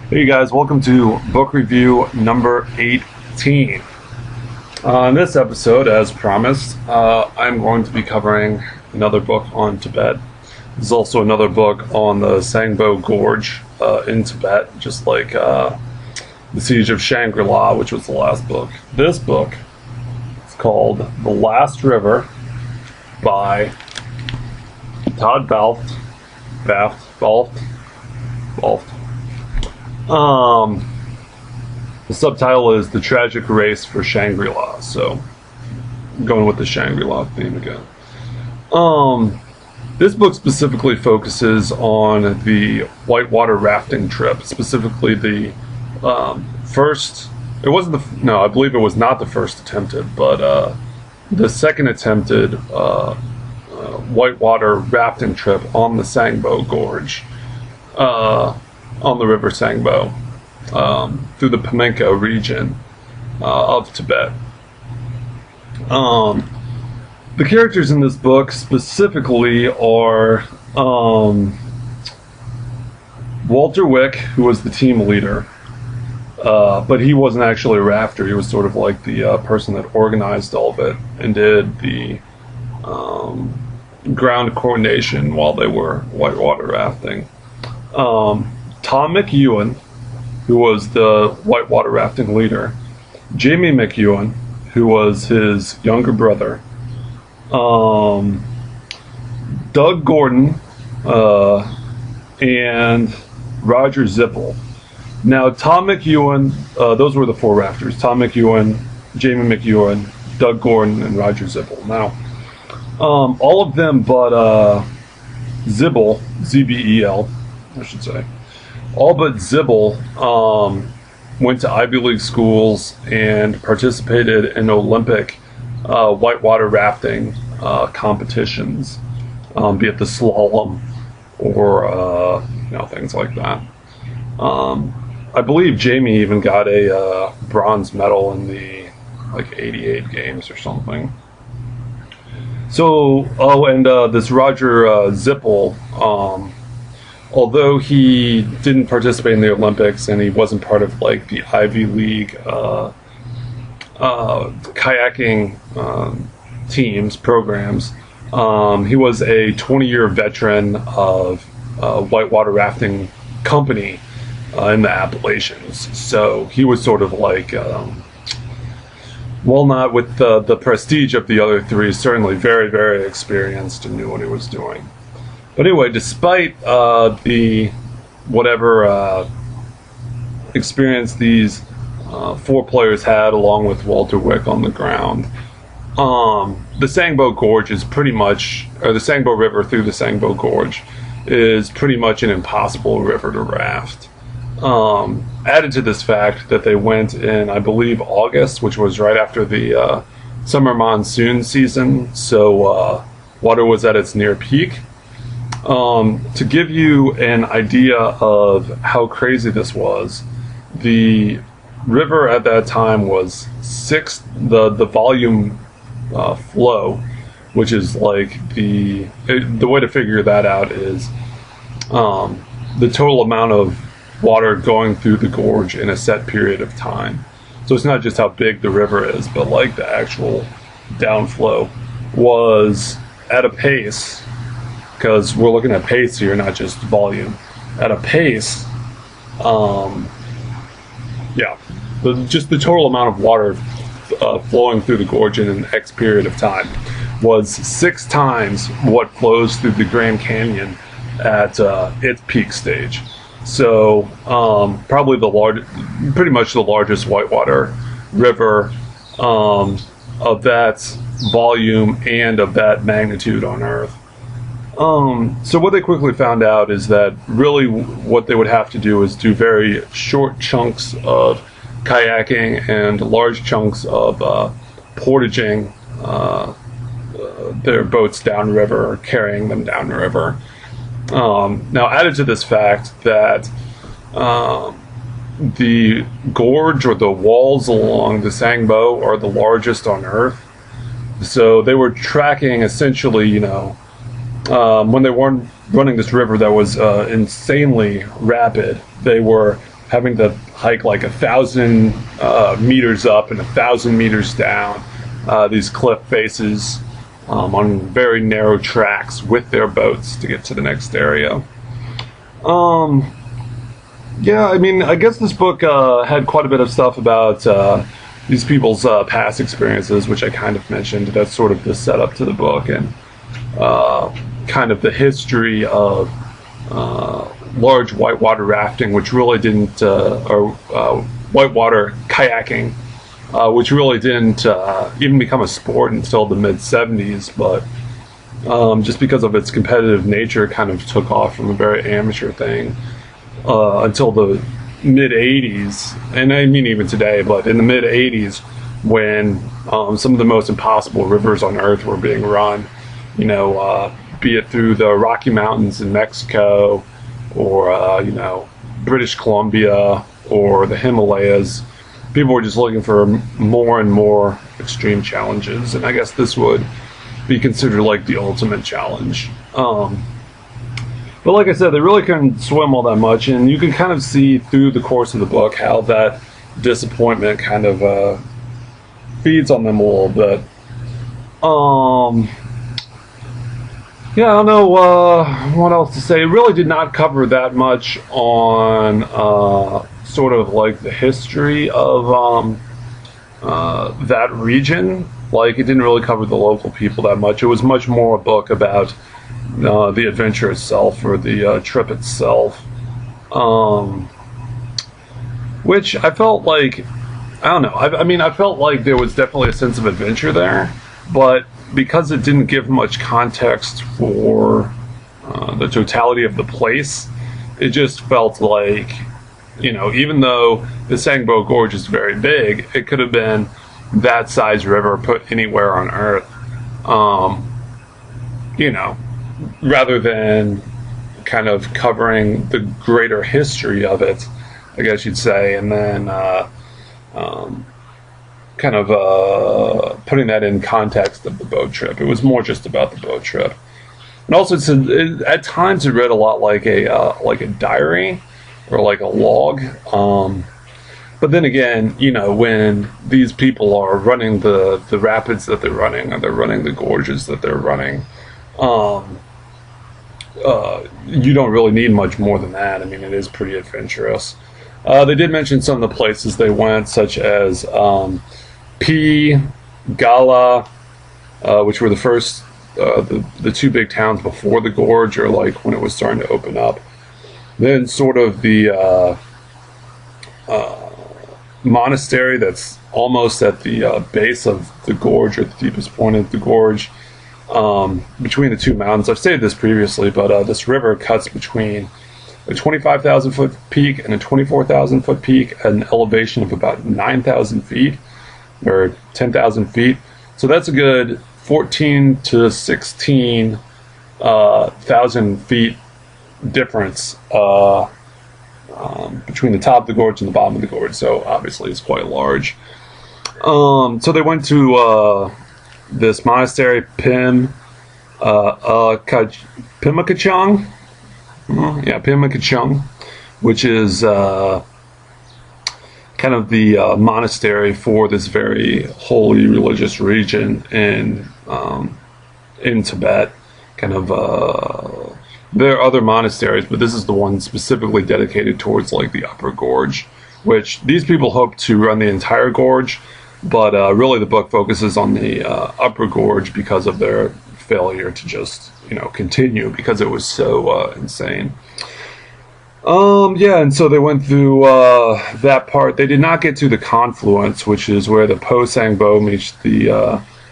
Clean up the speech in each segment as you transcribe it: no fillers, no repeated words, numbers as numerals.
Hey guys, welcome to book review number 18. On this episode, as promised, I'm going to be covering another book on Tibet. There's also another book on the Sangbo Gorge in Tibet, just like The Siege of Shangri-La, which was the last book. This book is called The Last River by Todd Balf. The subtitle is The Tragic Race for Shangri-La, so I'm going with the Shangri-La theme again. This book specifically focuses on the whitewater rafting trip, specifically the first, it wasn't the, no, I believe it was not the first attempted, but the second attempted whitewater rafting trip on the Sangbo Gorge, on the river Sangbo, through the Pamenko region of Tibet. The characters in this book specifically are Walter Wick, who was the team leader, but he wasn't actually a rafter. He was sort of like the person that organized all of it and did the ground coordination while they were whitewater rafting. Tom McEwen, who was the whitewater rafting leader, Jamie McEwen, who was his younger brother, Doug Gordon, and Roger Zippel. Now, Tom McEwen, those were the four rafters: Tom McEwen, Jamie McEwen, Doug Gordon, and Roger Zippel. Now, all of them but Zibbel, Z-B-E-L, I should say. All but Zibbel went to Ivy League schools and participated in Olympic whitewater rafting competitions, be it the slalom or things like that. I believe Jamie even got a bronze medal in the 88 games or something. So, this Roger Zippel, although he didn't participate in the Olympics and he wasn't part of the Ivy League kayaking programs, he was a 20-year veteran of whitewater rafting company in the Appalachians. So he was sort of while not with the prestige of the other three, certainly very, very experienced and knew what he was doing. But anyway, despite the whatever experience these four players had, along with Walter Wick on the ground, the Sangbo Gorge is pretty much, or the Sangbo River through the Sangbo Gorge is pretty much an impossible river to raft. Added to this fact that they went in, I believe, August, which was right after the summer monsoon season, so water was at its near peak. To give you an idea of how crazy this was, the river at that time was the volume flow, which is the way to figure that out is the total amount of water going through the gorge in a set period of time. So it's not just how big the river is, but the actual downflow was at a pace, because we're looking at pace here, not just volume. At a pace, just the total amount of water flowing through the gorge in an X period of time was 6 times what flows through the Grand Canyon at its peak stage. So probably pretty much the largest whitewater river of that volume and of that magnitude on Earth. So what they quickly found out is that really what they would have to do is do very short chunks of kayaking and large chunks of portaging their boats downriver, or carrying them downriver. Now, added to this fact that the gorge or the walls along the Sangbo are the largest on Earth. So they were tracking essentially, when they weren't running this river that was insanely rapid, they were having to hike like 1,000 meters up and 1,000 meters down these cliff faces on very narrow tracks with their boats to get to the next area. Yeah, I mean, I guess this book had quite a bit of stuff about these people's past experiences, which I kind of mentioned. That's sort of the setup to the book, and kind of the history of large whitewater rafting, which really didn't, or whitewater kayaking, which really didn't even become a sport until the mid-70s, but just because of its competitive nature, it kind of took off from a very amateur thing until the mid-80s, and I mean even today, but in the mid-80s, when some of the most impossible rivers on Earth were being run, you know, be it through the Rocky Mountains in Mexico, or you know, British Columbia, or the Himalayas. People were just looking for more and more extreme challenges, and I guess this would be considered like the ultimate challenge. But like I said, they really couldn't swim all that much, and you can kind of see through the course of the book how that disappointment kind of feeds on them a little bit. Yeah, I don't know what else to say. It really did not cover that much on sort of like the history of that region. Like, it didn't really cover the local people that much. It was much more a book about the adventure itself, or the trip itself. Which I felt like, I don't know, I mean, I felt like there was definitely a sense of adventure there, but because it didn't give much context for the totality of the place, it just felt like, you know, even though the Sangbo Gorge is very big, it could have been that size river put anywhere on Earth, you know, rather than kind of covering the greater history of it, I guess you'd say, and then kind of putting that in context of the boat trip. It was more just about the boat trip, and also at times it read a lot like a diary or like a log. But then again, you know, when these people are running the rapids that they're running, or they're running the gorges that they're running, you don't really need much more than that. I mean, it is pretty adventurous. They did mention some of the places they went, such as P, Gala, which were the first, the two big towns before the gorge, or like when it was starting to open up. Then sort of the monastery that's almost at the base of the gorge, or the deepest point of the gorge, between the two mountains. I've stated this previously, but this river cuts between a 25,000 foot peak and a 24,000 foot peak at an elevation of about 9,000 feet, or 10,000 feet. So that's a good 14 to 16 thousand feet difference between the top of the gorge and the bottom of the gorge. So obviously it's quite large. So they went to this monastery, Pimakachang, Pimakachang, which is kind of the monastery for this very holy religious region in Tibet. Kind of there are other monasteries, but this is the one specifically dedicated towards like the upper gorge, which these people hope to run the entire gorge, but really the book focuses on the upper gorge because of their failure to just, you know, continue, because it was so insane. Yeah, and so they went through that part. They did not get to the confluence, which is where the Po Sangbo meets the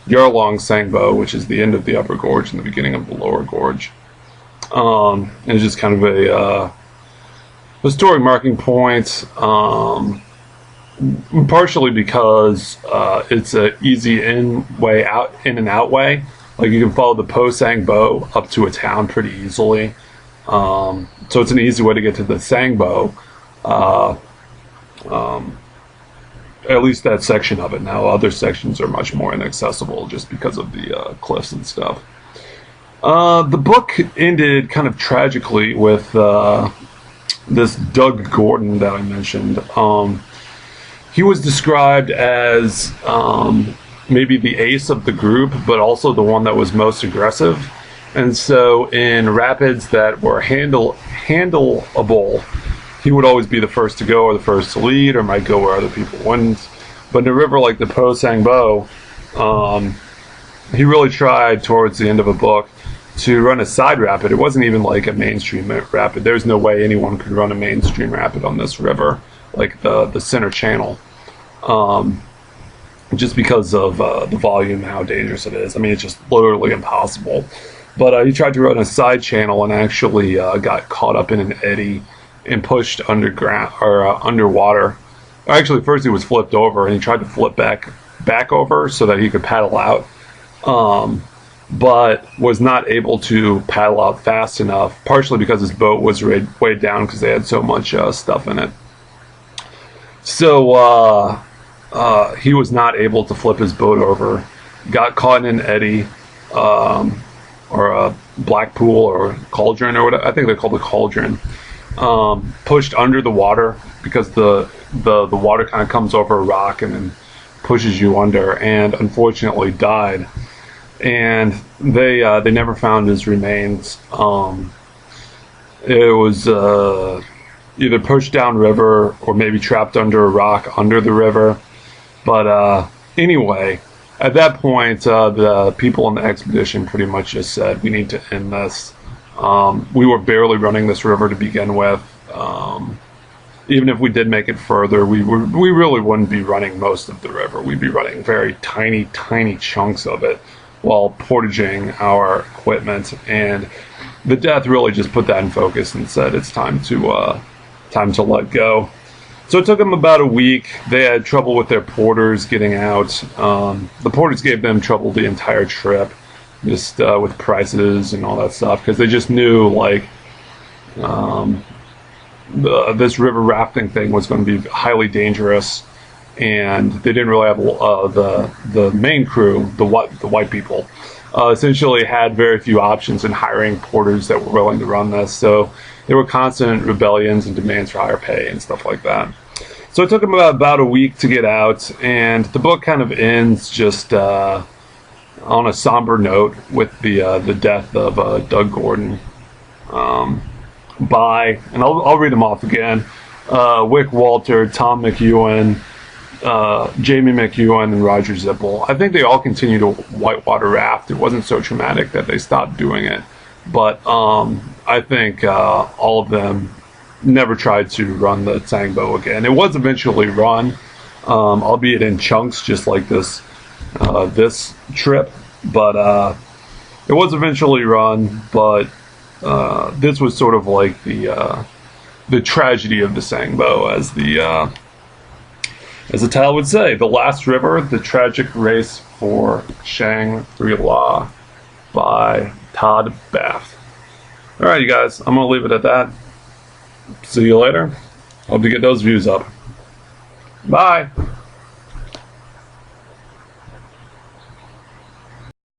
Yarlong Sangbo, which is the end of the upper gorge and the beginning of the lower gorge. And it's just kind of a historic marking point, partially because it's an easy in and out way. Like, you can follow the Po Sangbo up to a town pretty easily. So it's an easy way to get to the Sangbo, at least that section of it. Now other sections are much more inaccessible just because of the cliffs and stuff. The book ended kind of tragically with this Doug Gordon that I mentioned. He was described as maybe the ace of the group, but also the one that was most aggressive. And so in rapids that were handleable, he would always be the first to go or the first to lead, or might go where other people wouldn't. But in a river like the Po Sangbo, he really tried towards the end of a book to run a side rapid. It wasn't even like a mainstream rapid. There's no way anyone could run a mainstream rapid on this river, like the center channel, just because of the volume, how dangerous it is. I mean, it's just literally impossible. But he tried to run a side channel and actually got caught up in an eddy and pushed underground or underwater. Actually, first he was flipped over, and he tried to flip back over so that he could paddle out, but was not able to paddle out fast enough, partially because his boat was weighed down because they had so much stuff in it. So he was not able to flip his boat over, got caught in an eddy, or a black pool or cauldron, or what I think they're called, a cauldron, pushed under the water because the water kind of comes over a rock and then pushes you under, and unfortunately died. And they never found his remains. It was either pushed downriver or maybe trapped under a rock under the river. But anyway, at that point, the people on the expedition pretty much just said, we need to end this. We were barely running this river to begin with. Even if we did make it further, we really wouldn't be running most of the river. We'd be running very tiny chunks of it while portaging our equipment. And the death really just put that in focus and said it's time to let go. So it took them about a week. They had trouble with their porters getting out. The porters gave them trouble the entire trip, just with prices and all that stuff, because they just knew, like, this river rafting thing was going to be highly dangerous, and they didn't really have the main crew, the white people, essentially had very few options in hiring porters that were willing to run this. So there were constant rebellions and demands for higher pay and stuff like that. So it took them about a week to get out, and the book kind of ends just on a somber note with the death of Doug Gordon by, and I'll read them off again, Wick Walter, Tom McEwen, Jamie McEwen, and Roger Zippel. I think they all continued to whitewater raft. It wasn't so traumatic that they stopped doing it, but I think all of them never tried to run the Sangbo again. It was eventually run, albeit in chunks, just like this trip, but it was eventually run. But this was sort of like the tragedy of the Sangbo, as the title would say, the last river, the tragic race for Shangri-La by Todd Balf. All right, you guys, I'm gonna leave it at that. See you later. Hope to get those views up. Bye.